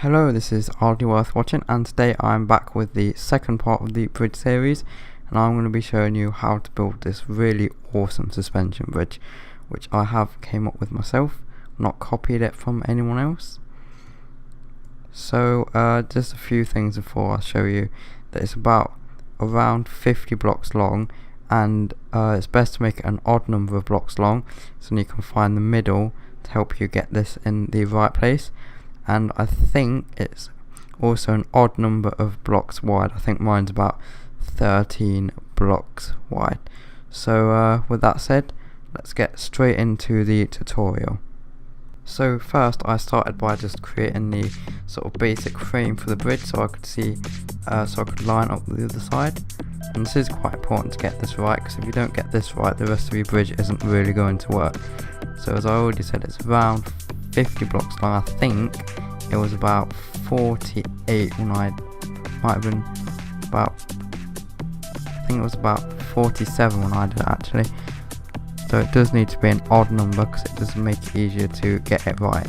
Hello, this is ArdleyWorthWatching, and today I'm back with the second part of the bridge series, and I'm going to be showing you how to build this really awesome suspension bridge, which I have came up with myself, not copied it from anyone else. So just a few things before I show you that it's about around 50 blocks long, and it's best to make it an odd number of blocks long so you can find the middle to help you get this in the right place. And I think it's also an odd number of blocks wide. I think mine's about 13 blocks wide. So with that said, let's get straight into the tutorial. So first I started by just creating the sort of basic frame for the bridge so I could see, so I could line up the other side. And this is quite important to get this right, because if you don't get this right, the rest of your bridge isn't really going to work. So as I already said, it's around 50 blocks long. I think it was about 48 when I might have been about, I think it was about 47 when I did it actually. So it does need to be an odd number because it does make it easier to get it right.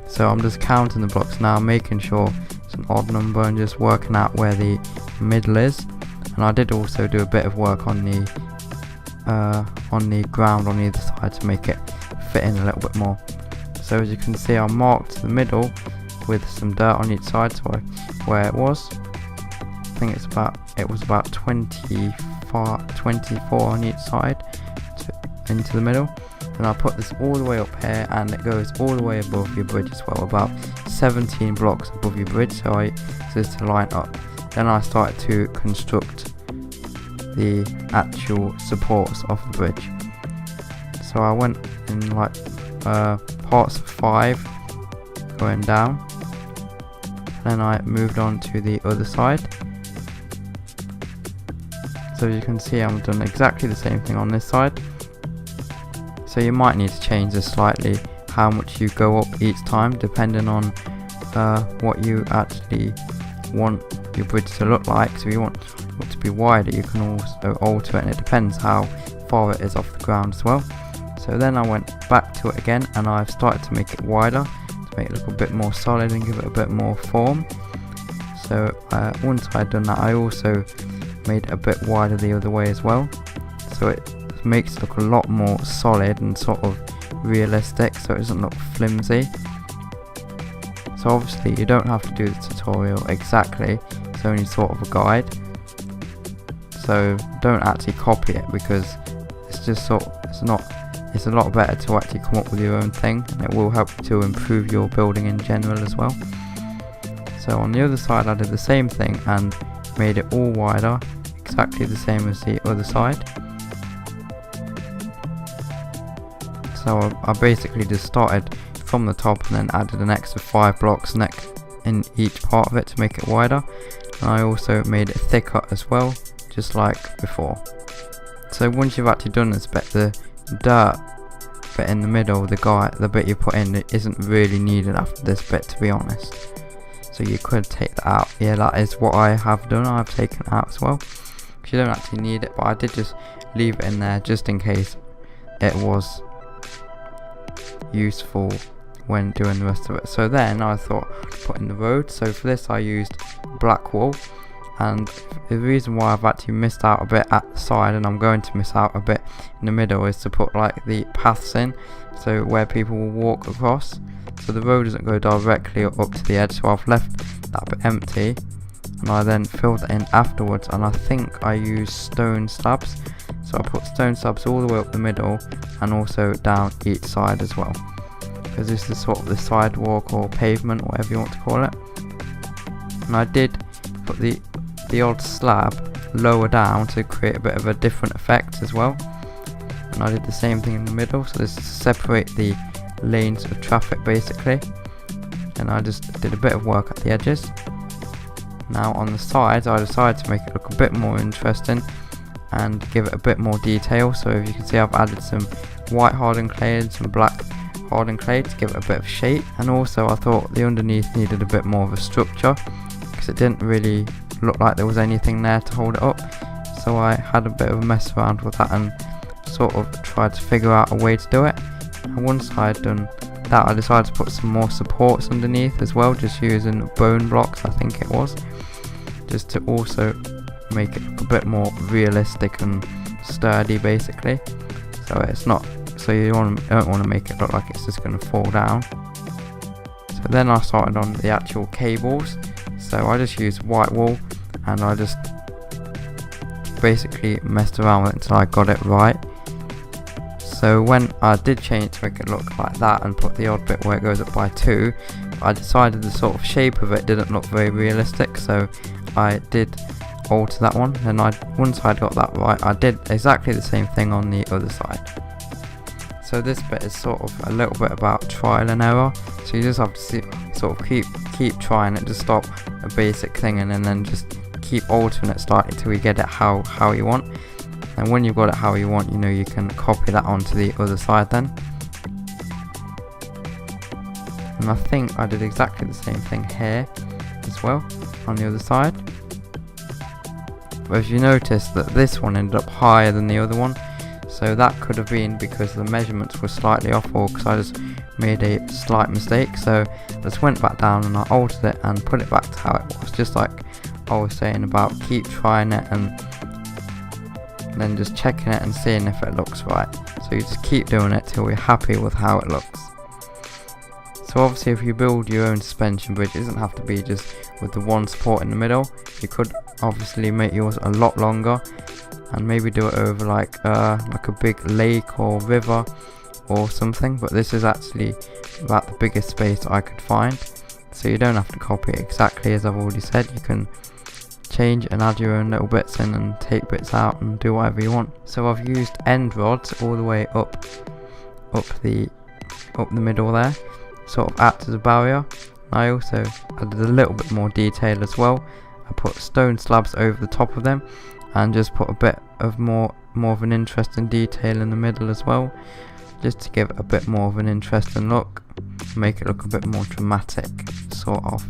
So I'm just counting the blocks now, making sure it's an odd number and just working out where the middle is. And I did also do a bit of work on the ground on either side to make it fit in a little bit more. So as you can see, I marked the middle with some dirt on each side, so where it was. I think it was about 24 on each side into the middle. And I put this all the way up here, and it goes all the way above your bridge as well, about 17 blocks above your bridge, so just to line up. Then I started to construct the actual supports of the bridge. So I went in like parts of 5 going down, then I moved on to the other side. So as you can see, I've done exactly the same thing on this side. So you might need to change this slightly, how much you go up each time, depending on what you actually want your bridge to look like. So if you want it to be wider, you can also alter it, and it depends how far it is off the ground as well. So then I went back to it again, and I've started to make it wider to make it look a bit more solid and give it a bit more form. So once I'd done that, I also made it a bit wider the other way as well, so it makes it look a lot more solid and sort of realistic, so it doesn't look flimsy. So obviously you don't have to do the tutorial exactly, it's only sort of a guide, so don't actually copy it, because it's just it's a lot better to actually come up with your own thing, and it will help you to improve your building in general as well. So on the other side I did the same thing and made it all wider, exactly the same as the other side. So I basically just started from the top and then added an extra 5 blocks in each part of it to make it wider, and I also made it thicker as well, just like before. So once you've actually done this bit, the dirt bit in the middle, the bit you put in, it isn't really needed after this bit, to be honest. So you could take that out. Yeah, that is what I have done. I've taken it out as well, because you don't actually need it, but I did just leave it in there just in case it was useful when doing the rest of it. So then I thought I'd put in the road. So for this I used black wool, and the reason why I've actually missed out a bit at the side, and I'm going to miss out a bit in the middle, is to put like the paths in, so where people will walk across, so the road doesn't go directly up to the edge. So I've left that bit empty, and I then filled that in afterwards, and I think I used stone slabs. So I put stone slabs all the way up the middle and also down each side as well, because this is sort of the sidewalk or pavement, whatever you want to call it. And I did put the odd slab lower down to create a bit of a different effect as well, and I did the same thing in the middle, so this is to separate the lanes of traffic basically. And I just did a bit of work at the edges. Now on the sides I decided to make it look a bit more interesting and give it a bit more detail. So if you can see, I've added some white hardened clay and some black hardened clay to give it a bit of shape, and also I thought the underneath needed a bit more of a structure, because it didn't really look like there was anything there to hold it up. So I had a bit of a mess around with that and sort of tried to figure out a way to do it. And once I had done that, I decided to put some more supports underneath as well, just using bone blocks, I think it was, just to also make it a bit more realistic and sturdy basically. So it's not, so you don't want to make it look like it's just going to fall down. So then I started on the actual cables. So I just used white wool and I just basically messed around with it until I got it right. So when I did change to make it look like that and put the odd bit where it goes up by 2, I decided the sort of shape of it didn't look very realistic, so I did alter that one. And once I'd got that right, I did exactly the same thing on the other side. So this bit is sort of a little bit about trial and error, so you just have to sort of keep trying it, just stop a basic thing and then just keep altering it slightly till you get it how you want. And when you've got it how you want, you know, you can copy that onto the other side then. And I think I did exactly the same thing here as well on the other side. But if you notice that this one ended up higher than the other one, so that could have been because the measurements were slightly off, or because I just made a slight mistake. So I just went back down and I altered it and put it back to how it was, just like I was saying about keep trying it and then just checking it and seeing if it looks right. So you just keep doing it till you're happy with how it looks. So obviously if you build your own suspension bridge, it doesn't have to be just with the one support in the middle. You could obviously make yours a lot longer and maybe do it over like a big lake or river or something, but this is actually about the biggest space I could find, so you don't have to copy it exactly as I've already said. You can change and add your own little bits in and take bits out and do whatever you want. So I've used end rods all the way up the middle there, sort of act as a barrier. I also added a little bit more detail as well. I put stone slabs over the top of them and just put a bit of more of an interesting detail in the middle as well, just to give it a bit more of an interesting look, make it look a bit more dramatic sort of.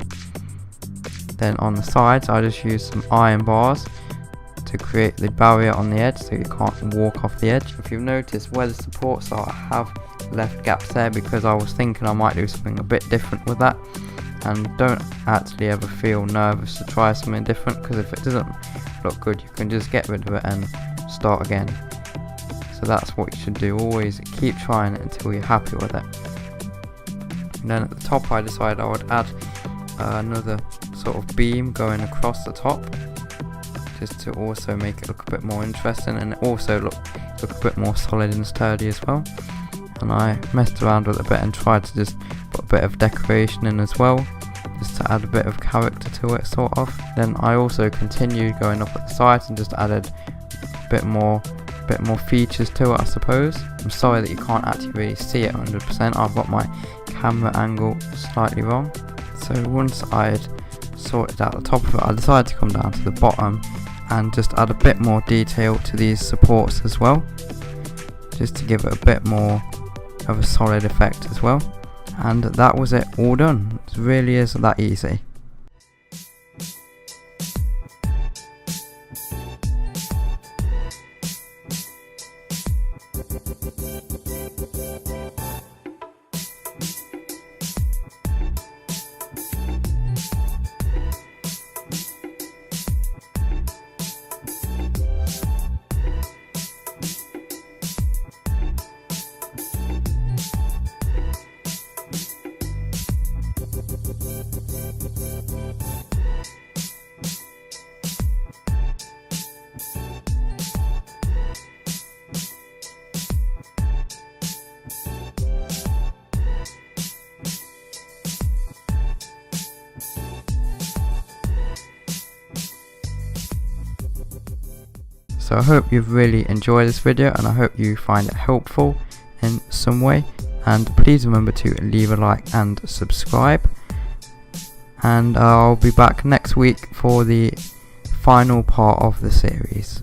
Then on the sides I just used some iron bars to create the barrier on the edge so you can't walk off the edge. If you've noticed where the supports are, I have left gaps there because I was thinking I might do something a bit different with that. And don't actually ever feel nervous to try something different, because if it doesn't look good you can just get rid of it and start again. So that's what you should do, always keep trying it until you're happy with it. And then at the top I decided I would add another sort of beam going across the top, just to also make it look a bit more interesting and also look a bit more solid and sturdy as well. And I messed around with it a bit and tried to just put a bit of decoration in as well, just to add a bit of character to it sort of. Then I also continued going up at the sides and just added a bit more features to it, I suppose. I'm sorry that you can't actually really see it 100%, I've got my camera angle slightly wrong. So once I'd sorted out the top of it, I decided to come down to the bottom and just add a bit more detail to these supports as well, just to give it a bit more of a solid effect as well. And that was it, all done. It really is that easy. So I hope you've really enjoyed this video, and I hope you find it helpful in some way, and please remember to leave a like and subscribe, and I'll be back next week for the final part of the series.